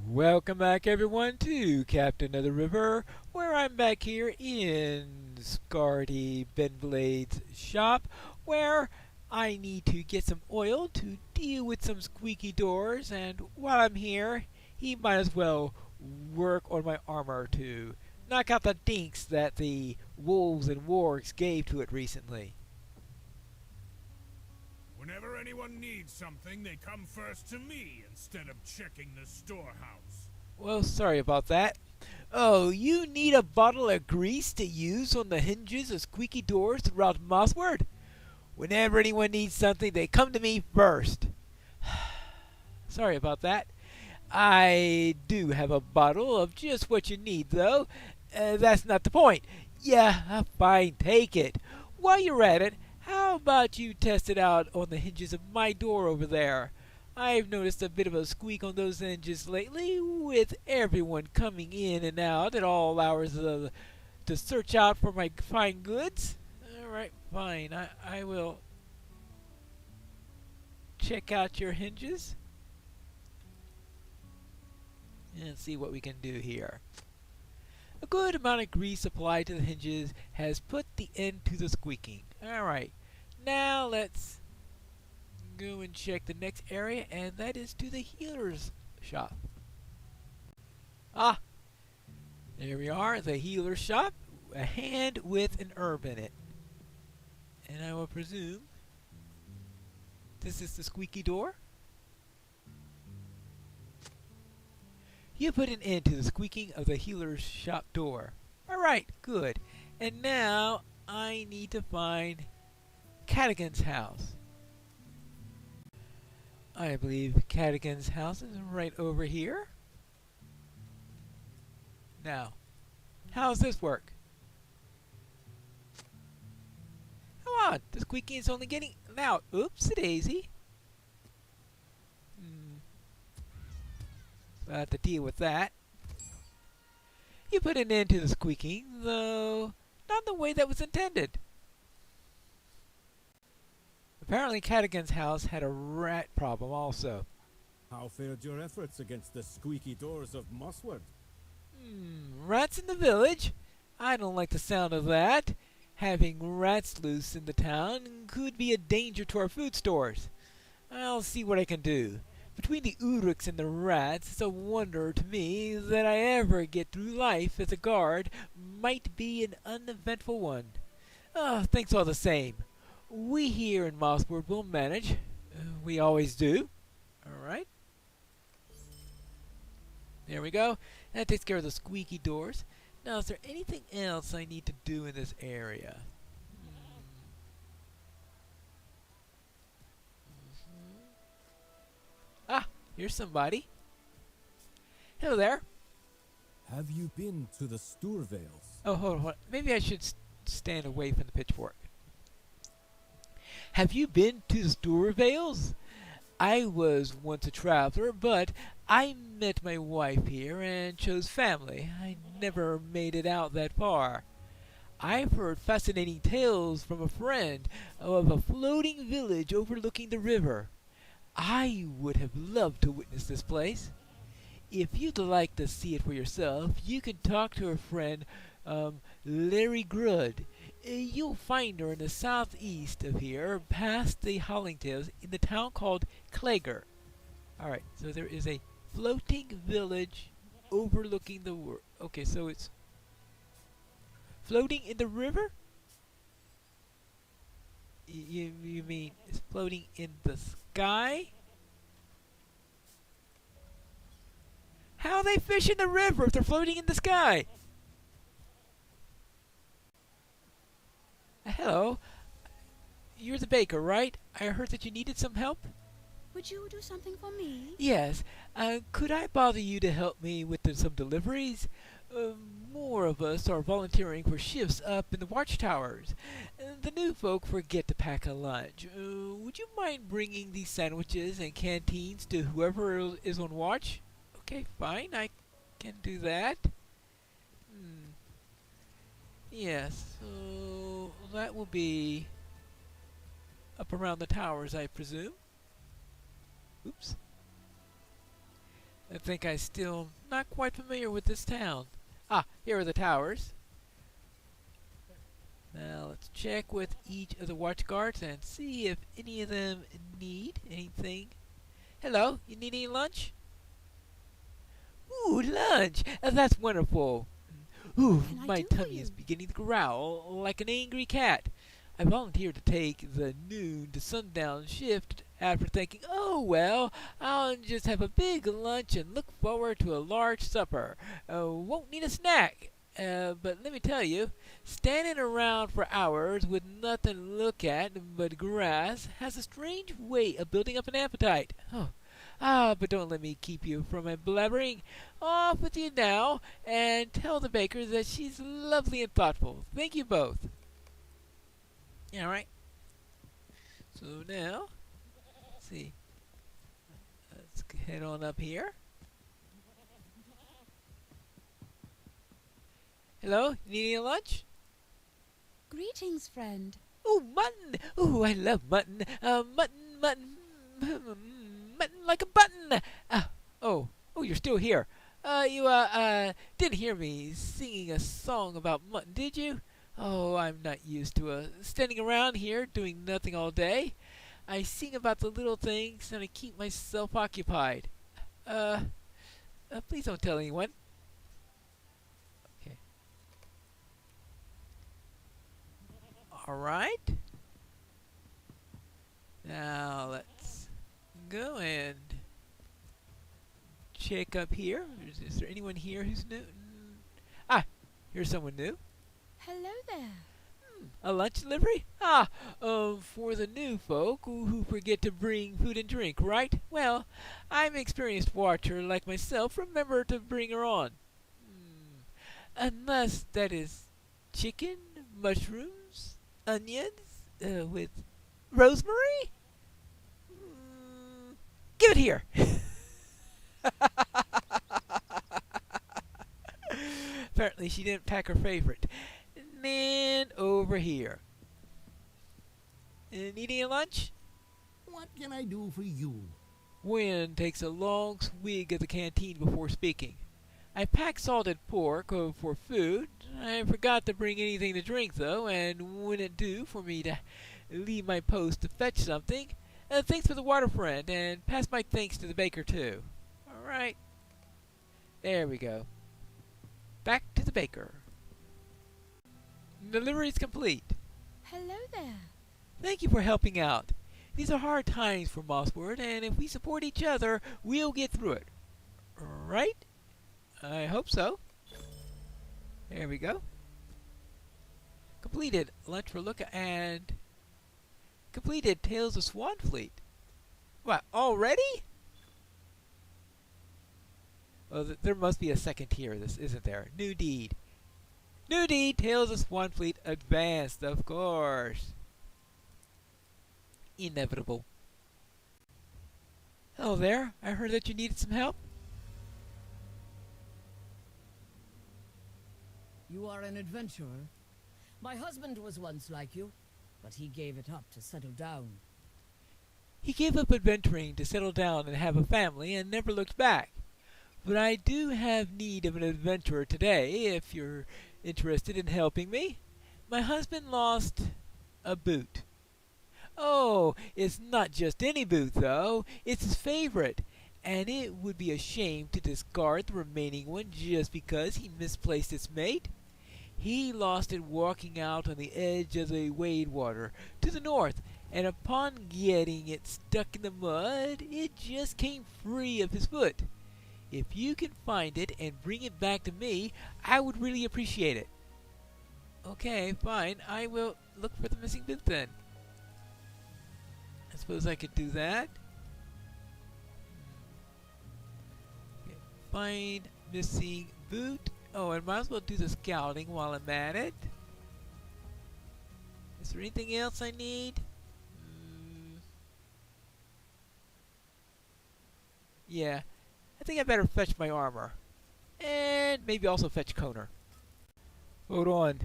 Welcome back everyone to Captain of the River, where I'm back here in Scarty Benblade's shop, where I need to get some oil to deal with some squeaky doors, and while I'm here, he might as well work on my armor to knock out the dinks that the wolves and wargs gave to it recently. Whenever anyone needs something, they come first to me instead of checking the storehouse. Well, sorry about that. Oh, you need a bottle of grease to use on the hinges of squeaky doors throughout Mossward? Whenever anyone needs something, they come to me first. Sorry about that. I do have a bottle of just what you need, though. That's not the point. Yeah, fine, take it. While you're at it, how about you test it out on the hinges of my door over there? I've noticed a bit of a squeak on those hinges lately, with everyone coming in and out at all hours to search out for my fine goods. Alright, fine. I will check out your hinges and see what we can do here. A good amount of grease applied to the hinges has put the end to the squeaking. Alright, now let's go and check the next area, and that is to the healer's shop. Ah, there we are, the healer's shop, a hand with an herb in it. And I will presume this is the squeaky door. You put an end to the squeaking of the healer's shop door. Alright, good. And now I need to find Cadigan's house. I believe Cadigan's house is right over here. Now, how does this work? Come on, the squeaking is only getting loud. Oops, daisy. So I have to deal with that. You put an end to the squeaking, though not the way that was intended. Apparently Cadigan's house had a rat problem also. How fared your efforts against the squeaky doors of Mossward? Rats in the village? I don't like the sound of that. Having rats loose in the town could be a danger to our food stores. I'll see what I can do. Between the Uruks and the rats, it's a wonder to me that I ever get through life as a guard. Might be an uneventful one. Thanks all the same. We here in Mossward will manage. We always do. Alright. There we go. That takes care of the squeaky doors. Now, is there anything else I need to do in this area? Ah, here's somebody. Hello there. Have you been to the Stourvales? Oh, hold on. Maybe I should stand away from the pitchfork. Have you been to the Stourvales? I was once a traveler, but I met my wife here and chose family. I never made it out that far. I've heard fascinating tales from a friend of a floating village overlooking the river. I would have loved to witness this place. If you'd like to see it for yourself, you can talk to her friend, Larry Grud. You'll find her in the southeast of here, past the Hollingtales, in the town called Clegger. Alright, so there is a floating village overlooking the world. Okay, so it's floating in the river? You mean it's floating in the sky? How they fish in the river if they're floating in the sky? Hello. You're the baker, right? I heard that you needed some help? Would you do something for me? Yes. Could I bother you to help me with some deliveries? More of us are volunteering for shifts up in the watchtowers. The new folk forget to pack a lunch. Would you mind bringing these sandwiches and canteens to whoever is on watch? Okay, fine. I can do that. Yes, so that will be up around the towers, I presume. Oops. I think I still not quite familiar with this town. Ah, here are the towers. Now let's check with each of the watch guards and see if any of them need anything. Hello, you need any lunch? Ooh, lunch! That's wonderful. Ooh, Can I my do for tummy you? is beginning to growl like an angry cat. I volunteered to take the noon to sundown shift after thinking, oh well, I'll just have a big lunch and look forward to a large supper. Won't need a snack. But let me tell you, standing around for hours with nothing to look at but grass has a strange way of building up an appetite. Oh. But don't let me keep you from my blabbering. Off with you now, and tell the baker that she's lovely and thoughtful. Thank you both. All right. So now, let's see. Let's head on up here. Hello, need any lunch? Greetings, friend. Oh, mutton! Oh, I love mutton. Mutton, mutton like a button. Oh, you're still here. You didn't hear me singing a song about mutton, did you? Oh, I'm not used to standing around here doing nothing all day. I sing about the little things and I keep myself occupied. Please don't tell anyone. Okay. All right. Now let's go and check up here. Is there anyone here who's new? Here's someone new. Hello there. A lunch delivery? For the new folk who forget to bring food and drink, right? Well, I'm an experienced watcher like myself. Remember to bring her on. Unless that is chicken, mushrooms, onions, with rosemary? Give it here! Apparently she didn't pack her favorite. And then over here. Need any lunch? What can I do for you? Wynn takes a long swig of the canteen before speaking. I packed salted pork for food. I forgot to bring anything to drink, though, and wouldn't do for me to leave my post to fetch something. Thanks for the water, friend, and pass my thanks to the baker, too. All right. There we go. Back to the baker. Delivery's complete. Hello there. Thank you for helping out. These are hard times for Mossward, and if we support each other, we'll get through it. Right? I hope so. There we go. Completed Lunch for Look and completed Tales of Swanfleet. What, already? Well, there must be a second tier of this, isn't there? New Deed. New Deed, Tales of Swanfleet Advanced, of course. Inevitable. Hello there. I heard that you needed some help. You are an adventurer. My husband was once like you, but he gave it up to settle down. He gave up adventuring to settle down and have a family and never looked back. But I do have need of an adventurer today, if you're interested in helping me. My husband lost a boot. Oh, it's not just any boot, though. It's his favorite. And it would be a shame to discard the remaining one just because he misplaced its mate. He lost it walking out on the edge of the wade water to the north, and upon getting it stuck in the mud, it just came free of his foot. If you can find it and bring it back to me, I would really appreciate it. Okay, fine. I will look for the missing boot then. I suppose I could do that. Okay, find missing boot. Oh, I might as well do the scouting while I'm at it. Is there anything else I need? Yeah. I think I better fetch my armor. And maybe also fetch Koner. Hold on.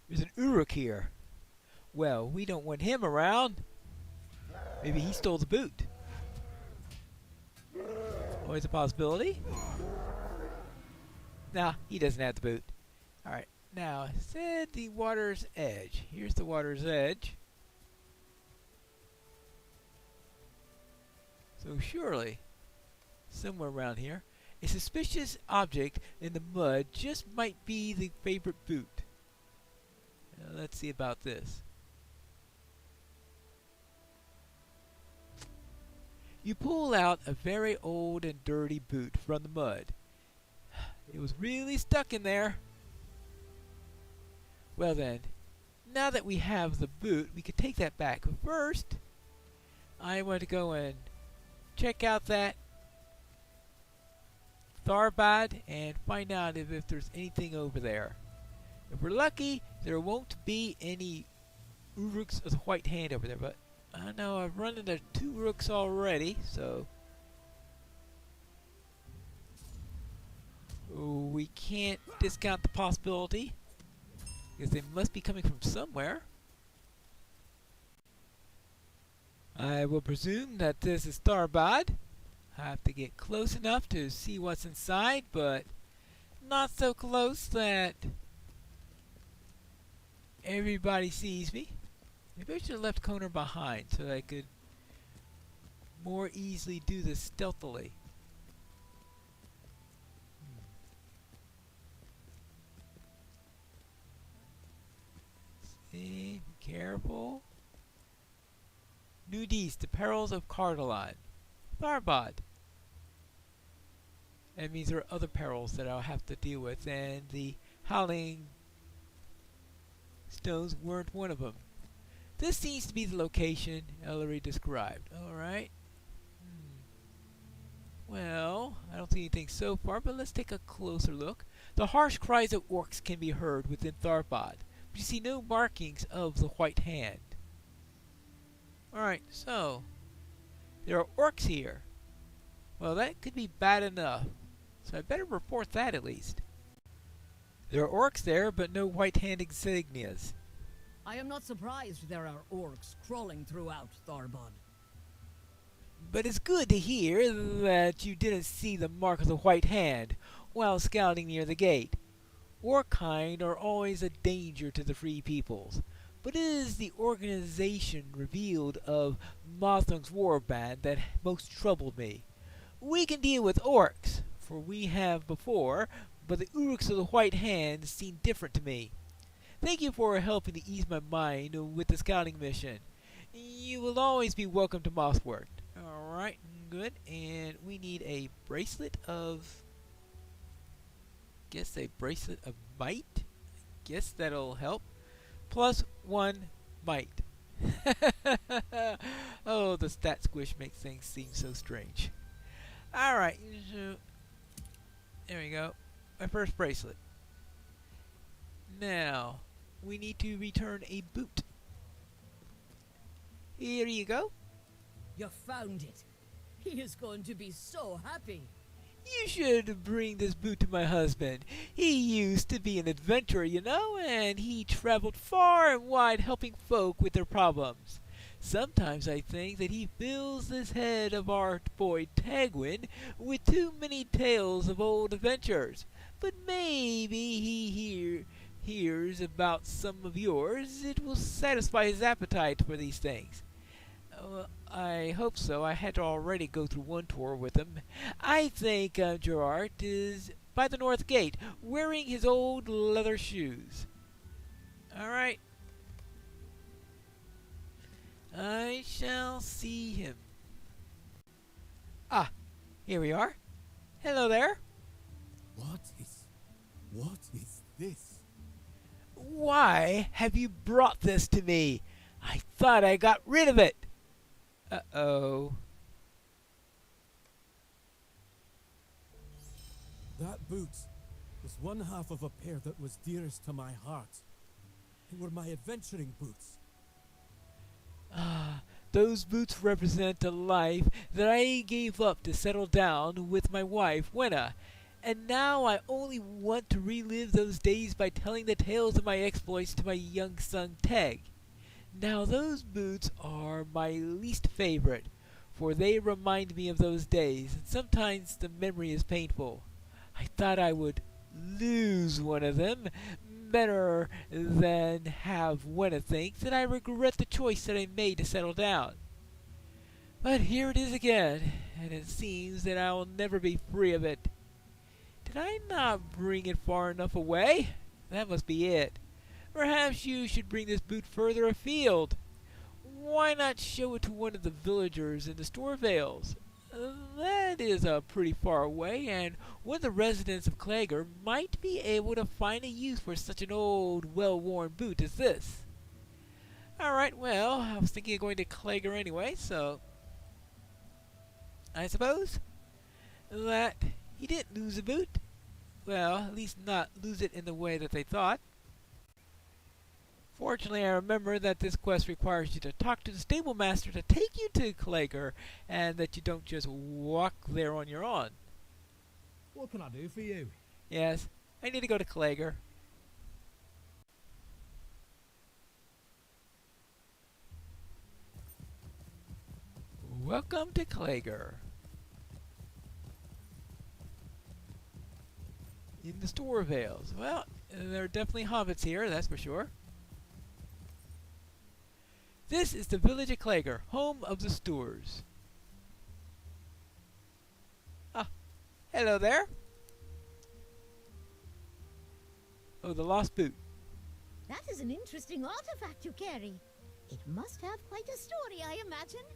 There's an Uruk here. Well, we don't want him around. Maybe he stole the boot. Always a possibility. Nah, he doesn't have the boot. Alright, now, said the water's edge. Here's the water's edge. So surely, somewhere around here, a suspicious object in the mud just might be the favorite boot. Now, let's see about this. You pull out a very old and dirty boot from the mud. It was really stuck in there. Well then, now that we have the boot, we could take that back. But first, I want to go and check out that Tharbad and find out if there's anything over there. If we're lucky, there won't be any Uruks of the White Hand over there, but I know I've run into 2 Rooks already, so we can't discount the possibility, because they must be coming from somewhere. I will presume that this is Tharbad. I have to get close enough to see what's inside, but not so close that everybody sees me. Maybe I should have left Koner behind so I could more easily do this stealthily. See, be careful. Nudis, the perils of Cardolan. Tharbad. That means there are other perils that I'll have to deal with, and the Howling Stones weren't one of them. This seems to be the location Ellery described. Alright. Well, I don't see anything so far, but let's take a closer look. The harsh cries of orcs can be heard within Tharbad, but you see no markings of the White Hand. Alright, so there are orcs here. Well, that could be bad enough, so I better report that at least. There are orcs there, but no White Hand insignias. I am not surprised there are orcs crawling throughout Tharbad. But it's good to hear that you didn't see the mark of the White Hand while scouting near the gate. Orkkind are always a danger to the free peoples, but it is the organization revealed of Mothung's warband that most troubled me. We can deal with orcs, for we have before, but the Uruks of the White Hand seem different to me. Thank you for helping to ease my mind with the scouting mission. You will always be welcome to Mothwort. Alright, good. And we need a bracelet of... guess a bracelet of might? Guess that'll help. +1 might. Oh, the stat squish makes things seem so strange. Alright, so there we go. My first bracelet. Now, we need to return a boot. Here you go. You found it. He is going to be so happy. You should bring this boot to my husband. He used to be an adventurer, you know, and he traveled far and wide helping folk with their problems. Sometimes I think that he fills this head of our boy Tagwin with too many tales of old adventures. But maybe he hears about some of yours. It will satisfy his appetite for these things. I hope so. I had to already go through one tour with him. I think Gerard is by the north gate, wearing his old leather shoes. Alright. I shall see him. Ah, here we are. Hello there. What is this? Why have you brought this to me? I thought I got rid of it. Uh-oh. That boot was one half of a pair that was dearest to my heart. They were my adventuring boots. Ah, those boots represent a life that I gave up to settle down with my wife, Wenna. And now I only want to relive those days by telling the tales of my exploits to my young son, Teg. Now those boots are my least favorite, for they remind me of those days, and sometimes the memory is painful. I thought I would lose one of them better than have one to think that I regret the choice that I made to settle down. But here it is again, and it seems that I will never be free of it. Did I not bring it far enough away? That must be it. Perhaps you should bring this boot further afield. Why not show it to one of the villagers in the Storvales? That is pretty far away, and one of the residents of Clegger might be able to find a use for such an old, well-worn boot as this. Alright, well, I was thinking of going to Clegger anyway, so I suppose that he didn't lose a boot. Well, at least not lose it in the way that they thought. Fortunately, I remember that this quest requires you to talk to the stable master to take you to Clegger, and that you don't just walk there on your own. What can I do for you? Yes, I need to go to Clegger. Welcome to Clegger. In the Storvales. Well, there are definitely hobbits here, that's for sure. This is the village of Clegger, home of the Stoors. Ah, hello there. Oh, the lost boot. That is an interesting artifact you carry. It must have quite a story, I imagine.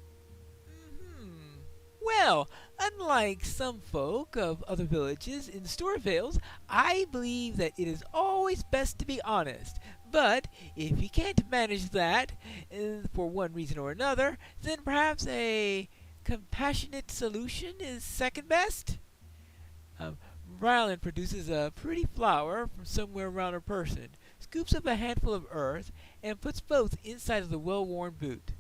Well, unlike some folk of other villages in Storvales, I believe that it is always best to be honest. But if you can't manage that, for one reason or another, then perhaps a compassionate solution is second best. Rylan produces a pretty flower from somewhere around her person, scoops up a handful of earth, and puts both inside of the well-worn boot.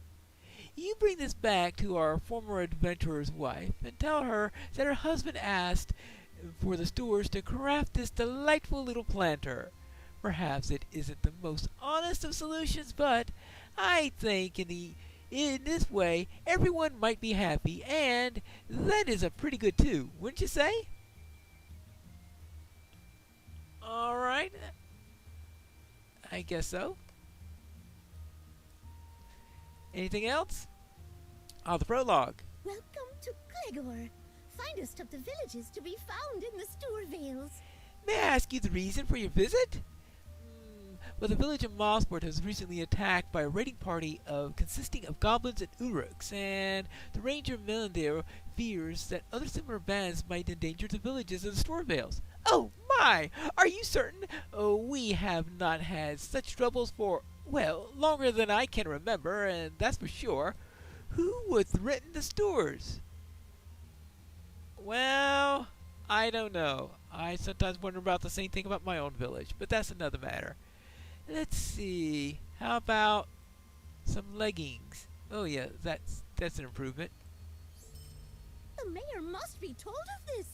You bring this back to our former adventurer's wife and tell her that her husband asked for the Stoors to craft this delightful little planter. Perhaps it isn't the most honest of solutions, but I think in this way everyone might be happy, and that is a pretty good too, wouldn't you say? Alright, I guess so. Anything else? The prologue. Welcome to Clegor, finest of the villages to be found in the Storvales. May I ask you the reason for your visit? Well, the village of Mosport was recently attacked by a raiding party consisting of goblins and uruks, and the ranger Melindir fears that other similar bands might endanger the villages of the Storvales. Oh my! Are you certain? Oh, we have not had such troubles for, well, longer than I can remember, and that's for sure. Who would threaten the Stoors? Well, I don't know. I sometimes wonder about the same thing about my own village, but that's another matter. Let's see. How about some leggings? Oh yeah, that's an improvement. The mayor must be told of this.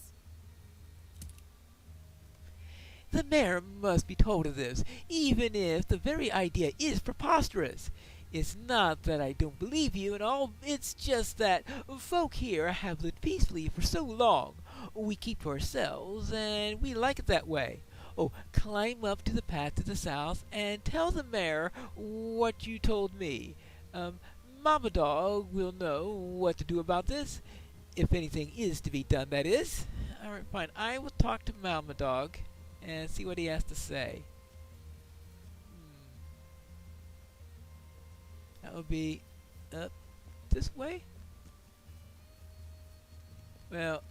The mayor must be told of this, even if the very idea is preposterous. It's not that I don't believe you and all, it's just that folk here have lived peacefully for so long. We keep to ourselves, and we like it that way. Oh, climb up to the path to the south and tell the mayor what you told me. Mama Dog will know what to do about this, if anything is to be done, that is. Alright, fine. I will talk to Mama Dog and see what he has to say. That would be up this way? Well,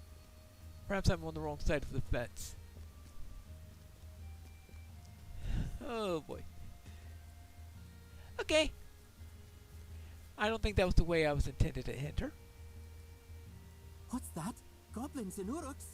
perhaps I'm on the wrong side of the fence. Oh boy. Okay. I don't think that was the way I was intended to enter. What's that? Goblins and uruks?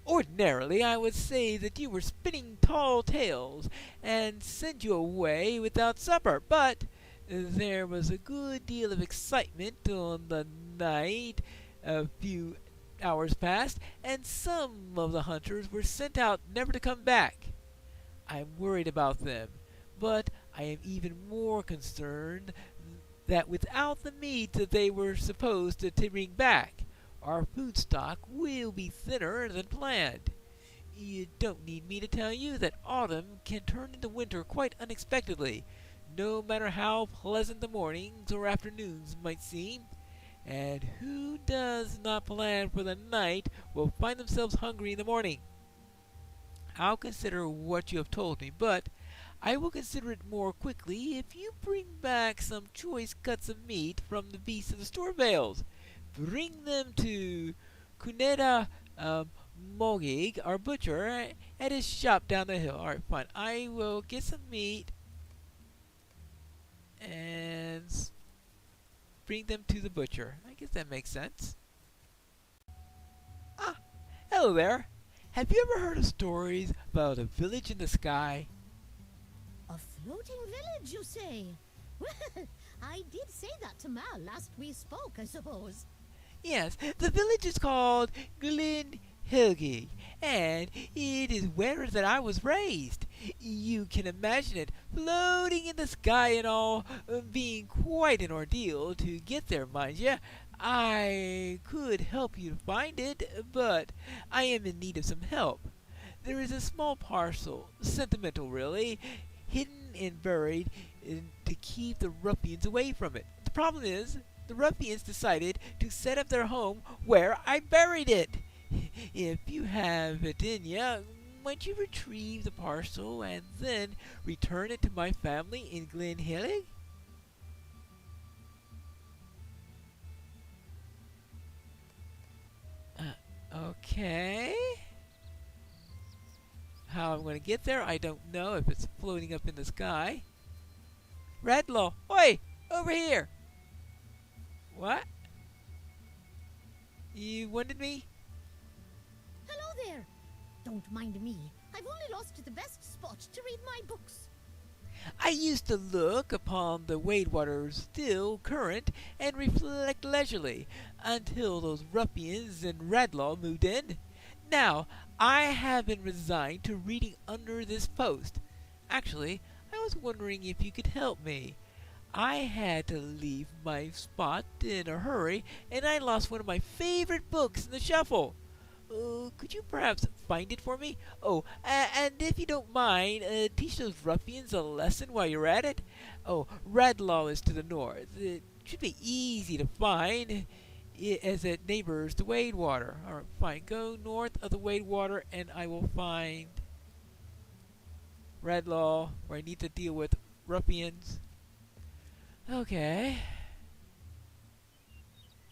Ordinarily, I would say that you were spinning tall tales and send you away without supper, but there was a good deal of excitement on the night a few hours past, and some of the hunters were sent out never to come back. I'm worried about them, but I am even more concerned that without the meat that they were supposed to bring back, our food stock will be thinner than planned. You don't need me to tell you that autumn can turn into winter quite unexpectedly, no matter how pleasant the mornings or afternoons might seem. And who does not plan for the night will find themselves hungry in the morning. I'll consider what you have told me, but I will consider it more quickly if you bring back some choice cuts of meat from the beasts of the store vales. Bring them to Kuneda MAGIX, our butcher, at his shop down the hill. Alright, fine. I will get some meat and bring them to the butcher. I guess that makes sense. Ah, hello there. Have you ever heard of stories about a village in the sky? A floating village, you say? Well, I did say that to Mal last we spoke, I suppose. Yes, the village is called Glen Helge, and it is where that I was raised. You can imagine it, floating in the sky and all, being quite an ordeal to get there, mind you. I could help you to find it, but I am in need of some help. There is a small parcel, sentimental really, hidden and buried to keep the ruffians away from it. The problem is, the ruffians decided to set up their home where I buried it. If you have it in you, might you retrieve the parcel and then return it to my family in Glen Helge? Okay. How I'm going to get there, I don't know if it's floating up in the sky. Redlaw, oi! Over here! What? You wanted me? Hello there. Don't mind me. I've only lost the best spot to read my books. I used to look upon the Wadewater still current and reflect leisurely until those ruffians and Radlaw moved in. Now, I have been resigned to reading under this post. Actually, I was wondering if you could help me. I had to leave my spot in a hurry, and I lost one of my favorite books in the shuffle. Could you perhaps find it for me? Oh, and if you don't mind, teach those ruffians a lesson while you're at it. Oh, Radlaw is to the north. It should be easy to find, as it neighbors the Wadewater. All right, fine. Go north of the Wadewater, and I will find Radlaw, where I need to deal with ruffians. Okay.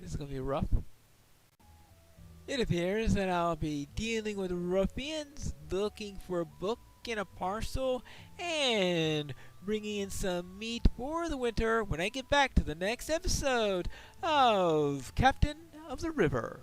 This is going to be rough. It appears that I'll be dealing with ruffians, looking for a book and a parcel, and bringing in some meat for the winter when I get back to the next episode of Captain of the River.